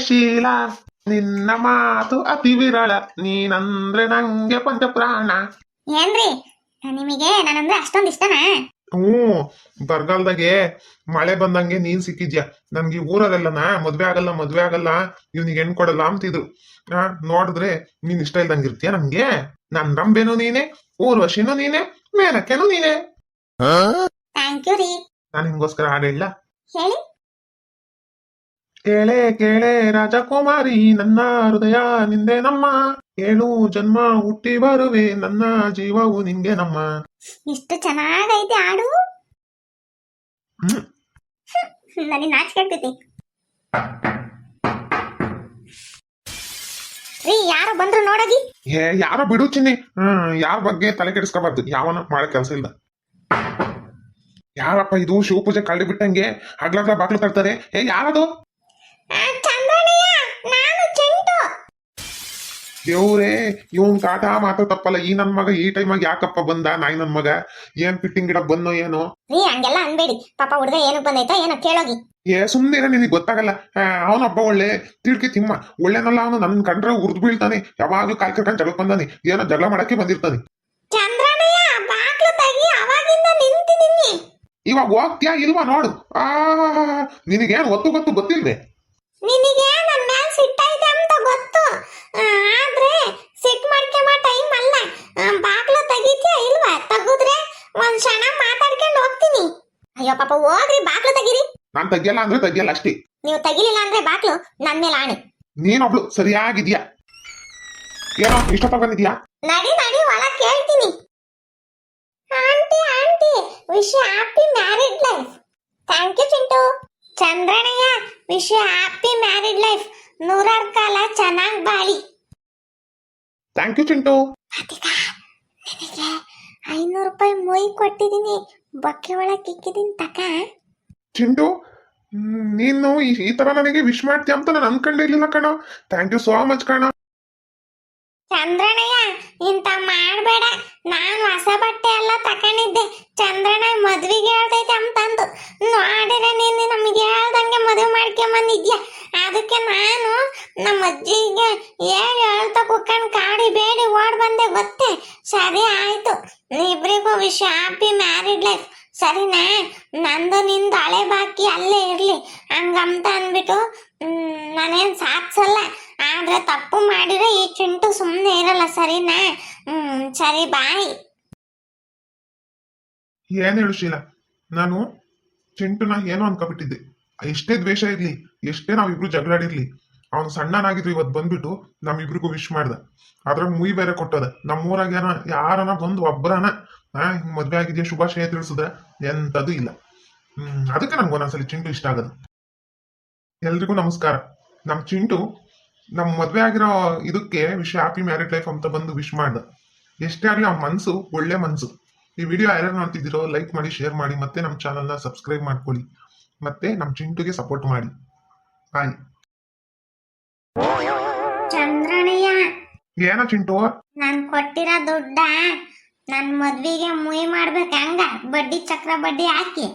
ಶೀಲ ನಿನ್ನ ಮಾತು ಅತಿ ವಿರಳ ನೀನಂದ್ರೆ ನಂಗೆ ಪಂಚಪ್ರಾಣ. ಏನ್ರಿ ನಿಮಗೆ ನಾನಂದ್ರೆ ಅಷ್ಟೊಂದು ಇಷ್ಟನಾ? ಬರಗಾಲದಾಗೆ ಮಳೆ ಬಂದಂಗೆ ನೀನ್ ಸಿಕ್ಕಿದ್ಯಾ ನನ್ಗೆ. ಈ ಊರಲ್ಲೆಲ್ಲನ ಮದ್ವೆ ಆಗಲ್ಲ ಇವ್ನಿಗೆ ಹೆಣ್ ಕೊಡಲ್ಲ ಅಂತಿದ್ರು. ನೋಡಿದ್ರೆ ನೀನ್ ಇಷ್ಟ ಇಲ್ದಂಗಿರ್ತೀಯ ನನ್ಗೆ. ನನ್ ರಂಬೆನು ನೀನೆ, ಊರ್ವಶಿನೂ ನೀನೆ, ಮೇನಕೆನು ನೀನೆ. ಥ್ಯಾಂಕ್ ಯು ರೀ. ನಾನು ನಿಮ್ಗೋಸ್ಕರ ಹಾಡು ಹೇಳ. ಹೇಳಿ. ಕೇಳೆ ಕೇಳೆ ರಾಜಕುಮಾರಿ ನನ್ನ ಹೃದಯ ನಿಂದೆ ನಮ್ಮ, 7 ಜನ್ಮ ಹುಟ್ಟಿ ಬರುವೆ ನನ್ನ ಜೀವವು ನಿಂಗೆ ನಮ್ಮ. ಇಷ್ಟು ಚೆನ್ನಾಗೈತೆ ಹಾಡು. ನನಗೆ ನಾಚಿಕೆ ಆಗ್ತೈತಿ ರೀ. ಯಾರು ಬಂದ್ರು ನೋಡಗಿ. ಯಾರೋ ಬಿಡು ಚಿನ್ನಿ, ಯಾರ ಬಗ್ಗೆ ತಲೆ ಕೆಡಿಸ್ಕೋಬಾರ್ದು. ಯಾವನ ಮಾಡೋ ಕೆಲಸ ಇಲ್ಲ. ಯಾರಪ್ಪ ಇದು? ಶಿವಪೂಜೆ ಕಳ್ಳಿ ಬಿಟ್ಟಂಗೆ ಹಗ್ಲಾಗ್ಲ ಬಾಕ್ಲು ತರ್ತಾರೆ. ಯಾರದು? ದೇವ್ರೇ, ಇವನ್ ಕಾಟ ಮಾತ್ರ ತಪ್ಪಲ್ಲ. ಈ ನನ್ ಮಗ ಈ ಟೈಮಾಗ ಯಾಕಪ್ಪ ಬಂದ? ನಾಯಿ ನನ್ ಮಗ ಏನ್ ಫಿಟ್ಟಿಂಗ್ ಗಿಡಕ್ ಬಂದೋ ಏನೋ. ನೀ ಹಂಗೆಲ್ಲ ಅನ್ಬೇಡಿ. ಪಾಪ ಹುಡುಗ ಏನಕ್ ಬಂದೈತೋ ಏನೋ ಕೇಳೋಗಿ. ಸುಮ್ನಿರ, ನಿನಗೆ ಗೊತ್ತಾಗಲ್ಲ. ಅವನೊಬ್ಬ ಒಳ್ಳೆ ತಿಳ್ಕಿ ತಿಮ್ಮ, ಒಳ್ಳೆನಲ್ಲ ಅವನು. ನನ್ ಕಂಡ್ರೆ ಉರ್ದು ಬೀಳ್ತಾನೆ. ಯಾವಾಗ್ಲೂ ಕಾಲ್ ಕರ್ಕೊಂಡ್ ಜಗಳ ಬಂದಾನೆ. ಏನೋ ಜಗಳ ಮಾಡಕ್ಕೆ ಬಂದಿರ್ತಾನೆ. ಇವಾಗ ಹೋಗ್ತೀಯಾ ಇಲ್ವಾ ನೋಡು. ನಿನಗೇನು ಗೊತ್ತು ಗೊತ್ತಿಲ್ವೇ? ನಿನಗೆ ನನ್ನ ಮೇಲೆ ಸಿಟ್ಟೈತೆ ಅಂತ ಗೊತ್ತು, ಆದ್ರೆ ಸಿಟ್ ಮಾಡ್ಕೊಂಬ ಟೈಮ್ ಅಲ್ಲ. ಬಾಗ್ಲು ತೆಗಿತೀಯಾ ಇಲ್ವಾ? ತೆಗೆದ್ರೆ ಒಂದ್ ಕ್ಷಣ ಮಾತಾಡ್ಕೊಂಡು ಹೋಗ್ತೀನಿ. ಅಯ್ಯೋ ಪಾಪ ಹೋಗ್ರಿ, ಬಾಗ್ಲು ತೆಗೀರಿ. ನಾನ್ ತೆಗಿಯಲ್ಲ ಅಂದ್ರೆ ತೆಗಿಯಲ್ಲ ಅಷ್ಟೇ. ನೀವು ತೆಗಿಲಿಲ್ಲ ಅಂದ್ರೆ ಬಾಗ್ಲು ನನ್ ಮೇಲೆ ಆಣೆ. ನೀನೊಬ್ಳು ಸರಿಯಾಗಿದ್ಯಾ? ಏನೋ ಇಷ್ಟ ಬಂದಿದ್ಯಾ? ನಡಿ ನಡಿ ಒಳ ಕೇಳ್ತೀನಿ. Aunty aunty, wish you happy married life. Thank you Chintu. ಚಂದ್ರಣ್ಣಯ್ಯ, wish you happy married life. 100 ಕಾಲ ಚೆನ್ನಾಗ್ ಬಾಳಿ. Thank you Chintu. ನಿನಗೆ 500 ರೂಪಾಯಿ ಮೊಯ್ ಕೊಟ್ಟಿದ್ದೀನಿ, ಬೊಕ್ಕೆ ಒಳಗೆ ಇಕ್ಕಿದ್ದೀನಿ ತಕ. ಚಿಂಟು, ನೀನು ಈ ತರ ನನಗೆ ವಿಶ್ ಮಾಡ್ತೀಯ ಅಂತ ನಾನು ಅನ್ಕೊಂಡಿರ್ಲಿಲ್ಲ ಕಣೋ. ಥ್ಯಾಂಕ್ ಯು ಸೋ ಮಚ್ ಕಣೋ. ಚಂದ್ರಣ್ಣಯ್ಯ, ಇಂತ ಮಾಡ್ಬೇಡ. ನಾನು ಹೊಸ ಬಟ್ಟೆ ಎಲ್ಲ ತಕೊಂಡಿದ್ದೆ. ಚಂದ್ರಣ್ಣ ಮದ್ವಿಗೆ ಹೇಳ್ತೈತೆ ಅಂತಂದು ನೋಡಿದ್ರೆ ನೀನು ನಮಗೆ ಹೇಳ್ದಂಗೆ ಮದುವೆ ಮಾಡ್ಕೊಂಬಂದಿದ್ಯಾ. ಅದಕ್ಕೆ ನಾನು ನಮ್ಮ ಅಜ್ಜಿಗೆ ಹೇಳ್ತಾ ಕುಕ್ಕಂಡು ಕಾಡಿ ಬೇಡಿ ಓಡ್ ಬಂದೆ ಗೊತ್ತೇ. ಸರಿ ಆಯ್ತು, ಇಬ್ರಿಗೂ ವಿಶ್ ಹ್ಯಾಪಿ ಮ್ಯಾರಿಡ್ ಲೈಫ್. ಸರಿನಾ? ನಂದು ನಿಂದು ಹಳೆ ಬಾಕಿ ಅಲ್ಲೇ ಇರ್ಲಿ ಹಂಗಂತ ಅಂದ್ಬಿಟ್ಟು ನಾನೇನ್ ಸಾಕ್ಸಲ್ಲ. ಆದ್ರೆ ತಪ್ಪು ಮಾಡಿದ್ರೆ ಈ ಚಿಂಟು ಸುಮ್ಮನೆ ಇರಲ್ಲ. ಸರಿನಾ? ಸರಿ ಬಾಯ್. ಏನ್ ಹೇಳು ಶೀಲಾ, ನಾನು ಚಿಂಟುನ ಏನೋ ಅನ್ಕೊಬಿಟ್ಟಿದ್ದೆ. ಎಷ್ಟೇ ದ್ವೇಷ ಇರ್ಲಿ, ಎಷ್ಟೇ ನಾವಿಬ್ರು ಜಗಳಾಡಿರ್ಲಿ, ಅವನು ಸಣ್ಣನಾಗಿದ್ರು ಇವತ್ತು ಬಂದ್ಬಿಟ್ಟು ನಮ್ಮಿಬ್ರಿಗೂ ವಿಶ್ ಮಾಡ್ದ. ಅದ್ರಾಗ ಮುಯಿ ಬೇರೆ ಕೊಟ್ಟದ. ನಮ್ಮೂರಾಗ ಯಾರನ ಬಂದು ಒಬ್ಬರನ ಹಿಂಗ್ ಮದ್ವೆ ಆಗಿದ್ಯಾ ಶುಭಾಶಯ ತಿಳಿಸಿದ್ರ ಎಂತದು ಇಲ್ಲ. ಅದಕ್ಕೆ ನನ್ಗೆ ಒಂದೊಂದ್ಸಲಿ ಚಿಂಟು ಇಷ್ಟ ಆಗದು. ಎಲ್ರಿಗೂ ನಮಸ್ಕಾರ. ನಮ್ ಚಿಂಟು ನಮ್ ಮದ್ವೆ ಆಗಿರೋ ಇದಕ್ಕೆ ವಿಶ್ ಹ್ಯಾಪಿ ಮ್ಯಾರಿಡ್ ಲೈಫ್ ಅಂತ ಬಂದು ವಿಶ್ ಮಾಡ್ದ. ಎಷ್ಟೇ ಆಗ್ಲಿ ಅವ್ನ ಮನ್ಸು ಒಳ್ಳೆ ಮನ್ಸು. ಈ ವಿಡಿಯೋ ಯಾರ್ಯಾರು ನೋಡ್ತಿದ್ದೀರೋ ಲೈಕ್ ಮಾಡಿ, ಶೇರ್ ಮಾಡಿ, ಮತ್ತೆ ನಮ್ಮ ಚಾನಲ್ನ ಸಬ್ಸ್ಕ್ರೈಬ್ ಮಾಡ್ಕೊಳ್ಳಿ, ಮತ್ತೆ ನಮ್ಮ ಚಿಂಟುಗೆ ಸಪೋರ್ಟ್ ಮಾಡಿ. ಬಾಯ್. ಚಂದ್ರಣ್ಣಯ್ಯ, ಏನೋ ಚಿಂಟು, ನಾನ್ ಕೊಟ್ಟಿರೋ ದುಡ್ಡ ನನ್ ಮದ್ವಿಗೆ ಮುಯಿ ಮಾಡ್ಬೇಕು. ಹಂಗ ಬಡ್ಡಿ ಚಕ್ರ ಬಡ್ಡಿ ಹಾಕಿ.